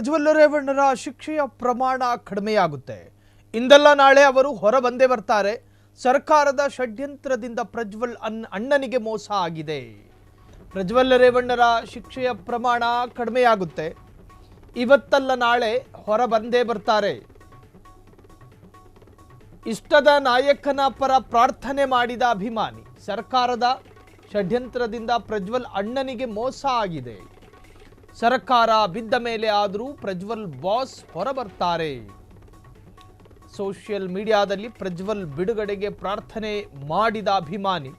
ಪ್ರಜ್ವಲ್ ರೇವಣ್ಣರ ಶಿಕ್ಷೆಯ ಪ್ರಮಾಣ ಕಡಿಮೆಯಾಗುತ್ತೆ. ಇಂದಲ್ಲ ನಾಳೆ ಅವರು ಹೊರ ಬಂದೇ ಬರ್ತಾರೆ. ಸರ್ಕಾರದ ಷಡ್ಯಂತ್ರದಿಂದ ಪ್ರಜ್ವಲ್ ಅಣ್ಣನಿಗೆ ಮೋಸ ಆಗಿದೆ. ಪ್ರಜ್ವಲ್ ರೇವಣ್ಣರ ಶಿಕ್ಷೆಯ ಪ್ರಮಾಣ ಕಡಿಮೆಯಾಗುತ್ತೆ. ಇವತ್ತಲ್ಲ ನಾಳೆ ಹೊರ ಬಂದೇ ಬರ್ತಾರೆ. ಇಷ್ಟದ ನಾಯಕನ ಪರ ಪ್ರಾರ್ಥನೆ ಮಾಡಿದ ಅಭಿಮಾನಿ. ಸರ್ಕಾರದ ಷಡ್ಯಂತ್ರದಿಂದ ಪ್ರಜ್ವಲ್ ಅಣ್ಣನಿಗೆ ಮೋಸ ಆಗಿದೆ. ಸರ್ಕಾರ ಬಿದ್ದ ಮೇಲೆ ಆದರೂ ಪ್ರಜ್ವಲ್ ಬಾಸ್ ಹೊರ ಬರ್ತಾರೆ. ಸೋಷಿಯಲ್ ಮೀಡಿಯಾದಲ್ಲಿ ಪ್ರಜ್ವಲ್ ಬಿಡುಗಡೆಗೆ ಪ್ರಾರ್ಥನೆ ಮಾಡಿದ ಅಭಿಮಾನಿ.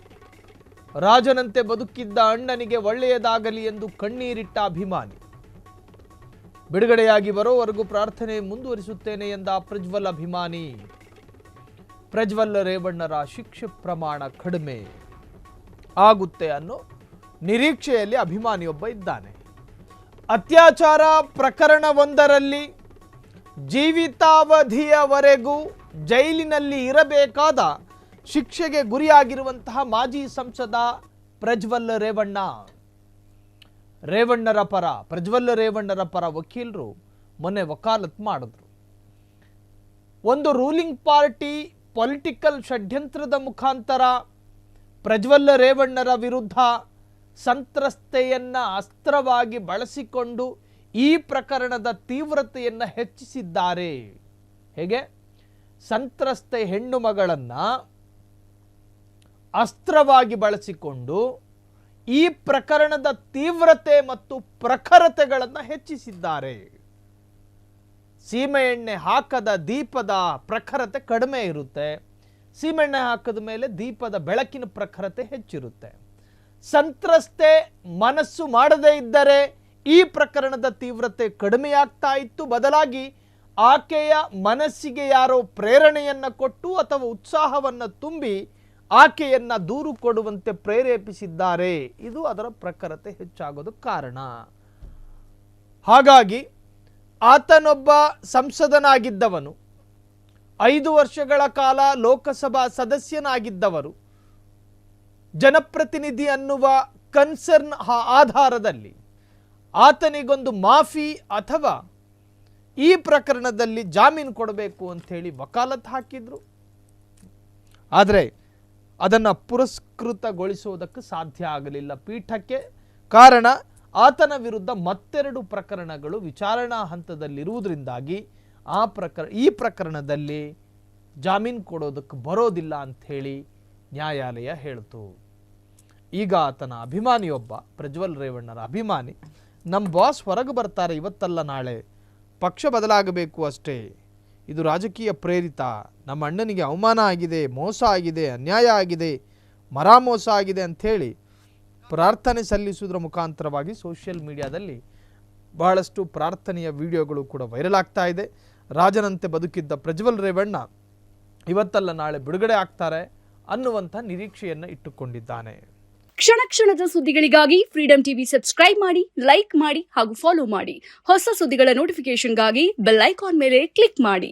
ರಾಜನಂತೆ ಬದುಕಿದ್ದ ಅಣ್ಣನಿಗೆ ಒಳ್ಳೆಯದಾಗಲಿ ಎಂದು ಕಣ್ಣೀರಿಟ್ಟ ಅಭಿಮಾನಿ. ಬಿಡುಗಡೆಯಾಗಿ ಬರೋವರೆಗೂ ಪ್ರಾರ್ಥನೆ ಮುಂದುವರಿಸುತ್ತೇನೆ ಎಂದ ಪ್ರಜ್ವಲ್ ಅಭಿಮಾನಿ. ಪ್ರಜ್ವಲ್ ರೇವಣ್ಣರ ಶಿಕ್ಷೆ ಪ್ರಮಾಣ ಕಡಿಮೆ ಆಗುತ್ತೆ ಅನ್ನೋ ನಿರೀಕ್ಷೆಯಲ್ಲಿ ಅಭಿಮಾನಿಯೊಬ್ಬ ಇದ್ದಾನೆ. ಅತ್ಯಾಚಾರ ಪ್ರಕರಣವೊಂದರಲ್ಲಿ ಜೀವಿತಾವಧಿಯವರೆಗೂ ಜೈಲಿನಲ್ಲಿ ಇರಬೇಕಾದ ಶಿಕ್ಷೆಗೆ ಗುರಿಯಾಗಿರುವಂತಹ ಮಾಜಿ ಸಂಸದ ಪ್ರಜ್ವಲ್ ರೇವಣ್ಣ. ಪ್ರಜ್ವಲ್ ರೇವಣ್ಣರ ಪರ ವಕೀಲರು ಮೊನ್ನೆ ವಕಾಲತ್ ಮಾಡಿದ್ರು. ಒಂದು ರೂಲಿಂಗ್ ಪಾರ್ಟಿ ಪೊಲಿಟಿಕಲ್ ಷಡ್ಯಂತ್ರದ ಮುಖಾಂತರ ಪ್ರಜ್ವಲ್ ರೇವಣ್ಣರ ವಿರುದ್ಧ ಸಂತ್ರಸ್ತೆಯನ್ನ ಅಸ್ತ್ರವಾಗಿ ಬಳಸಿಕೊಂಡು ಈ ಪ್ರಕರಣದ ತೀವ್ರತೆಯನ್ನು ಹೆಚ್ಚಿಸಿದ್ದಾರೆ. ಹೇಗೆ? ಸಂತ್ರಸ್ತೆ ಹೆಣ್ಣು ಮಗಳನ್ನ ಅಸ್ತ್ರವಾಗಿ ಬಳಸಿಕೊಂಡು ಈ ಪ್ರಕರಣದ ತೀವ್ರತೆ ಮತ್ತು ಪ್ರಖರತೆಗಳನ್ನು ಹೆಚ್ಚಿಸಿದ್ದಾರೆ. ಸೀಮೆಎಣ್ಣೆ ಹಾಕದ ದೀಪದ ಪ್ರಖರತೆ ಕಡಿಮೆ ಇರುತ್ತೆ. ಸೀಮೆಎಣ್ಣೆ ಹಾಕದ ಮೇಲೆ ದೀಪದ ಬೆಳಕಿನ ಪ್ರಖರತೆ ಹೆಚ್ಚಿರುತ್ತೆ. ಸಂತ್ರಸ್ತೆ ಮನಸ್ಸು ಮಾಡದೇ ಇದ್ದರೆ ಈ ಪ್ರಕರಣದ ತೀವ್ರತೆ ಕಡಿಮೆಯಾಗ್ತಾ ಇತ್ತು. ಬದಲಾಗಿ ಆಕೆಯ ಮನಸ್ಸಿಗೆ ಯಾರೋ ಪ್ರೇರಣೆಯನ್ನು ಕೊಟ್ಟು ಅಥವಾ ಉತ್ಸಾಹವನ್ನು ತುಂಬಿ ಆಕೆಯನ್ನ ದೂರು ಕೊಡುವಂತೆ ಪ್ರೇರೇಪಿಸಿದ್ದಾರೆ. ಇದು ಅದರ ಪ್ರಖರತೆ ಹೆಚ್ಚಾಗೋದಕ್ಕೆ ಕಾರಣ. ಹಾಗಾಗಿ ಆತನೊಬ್ಬ ಸಂಸದನಾಗಿದ್ದವನು, 5 ವರ್ಷಗಳ ಕಾಲ ಲೋಕಸಭಾ ಸದಸ್ಯನಾಗಿದ್ದವರು, ಜನಪ್ರತಿನಿಧಿ ಅನ್ನುವ ಕನ್ಸರ್ನ್ ಆಧಾರದಲ್ಲಿ ಆತನಿಗೊಂದು ಮಾಫಿ ಅಥವಾ ಈ ಪ್ರಕರಣದಲ್ಲಿ ಜಾಮೀನು ಕೊಡಬೇಕು ಅಂಥೇಳಿ ವಕಾಲತ್ ಹಾಕಿದ್ರು. ಆದರೆ ಅದನ್ನು ಪುರಸ್ಕೃತಗೊಳಿಸುವುದಕ್ಕೆ ಸಾಧ್ಯ ಆಗಲಿಲ್ಲ ಪೀಠಕ್ಕೆ. ಕಾರಣ, ಆತನ ವಿರುದ್ಧ ಮತ್ತೆರಡು ಪ್ರಕರಣಗಳು ವಿಚಾರಣಾ ಹಂತದಲ್ಲಿರುವುದರಿಂದಾಗಿ ಈ ಪ್ರಕರಣದಲ್ಲಿ ಜಾಮೀನು ಕೊಡೋದಕ್ಕೆ ಬರೋದಿಲ್ಲ ಅಂಥೇಳಿ ನ್ಯಾಯಾಲಯ ಹೇಳಿತು. ಈಗ ಆತನ ಅಭಿಮಾನಿಯೊಬ್ಬ, ಪ್ರಜ್ವಲ್ ರೇವಣ್ಣರ ಅಭಿಮಾನಿ, ನಮ್ಮ ಬಾಸ್ ಹೊರಗೆ ಬರ್ತಾರೆ ಇವತ್ತಲ್ಲ ನಾಳೆ, ಪಕ್ಷ ಬದಲಾಗಬೇಕು ಅಷ್ಟೇ, ಇದು ರಾಜಕೀಯ ಪ್ರೇರಿತ, ನಮ್ಮ ಅಣ್ಣನಿಗೆ ಅವಮಾನ ಆಗಿದೆ, ಮೋಸ ಆಗಿದೆ, ಅನ್ಯಾಯ ಆಗಿದೆ, ಮೋಸ ಆಗಿದೆ ಅಂಥೇಳಿ ಪ್ರಾರ್ಥನೆ ಸಲ್ಲಿಸುವುದರ ಮುಖಾಂತರವಾಗಿ ಸೋಷಿಯಲ್ ಮೀಡಿಯಾದಲ್ಲಿ ಬಹಳಷ್ಟು ಪ್ರಾರ್ಥನೆಯ ವಿಡಿಯೋಗಳು ಕೂಡ ವೈರಲ್ ಆಗ್ತಾ ಇದೆ. ರಾಜನಂತೆ ಬದುಕಿದ್ದ ಪ್ರಜ್ವಲ್ ರೇವಣ್ಣ ಇವತ್ತಲ್ಲ ನಾಳೆ ಬಿಡುಗಡೆ ಆಗ್ತಾರೆ ಅನ್ನುವಂಥ ನಿರೀಕ್ಷೆಯನ್ನು ಇಟ್ಟುಕೊಂಡಿದ್ದಾನೆ. ಕ್ಷಣ ಕ್ಷಣದ ಸುದ್ದಿಗಳಿಗಾಗಿ ಫ್ರೀಡಂ ಟಿವಿ ಸಬ್ಸ್ಕ್ರೈಬ್ ಮಾಡಿ, ಲೈಕ್ ಮಾಡಿ ಹಾಗೂ ಫಾಲೋ ಮಾಡಿ. ಹೊಸ ಸುದ್ದಿಗಳ ನೋಟಿಫಿಕೇಶನ್ಗಾಗಿ ಬೆಲ್ ಐಕಾನ್ ಮೇಲೆ ಕ್ಲಿಕ್ ಮಾಡಿ.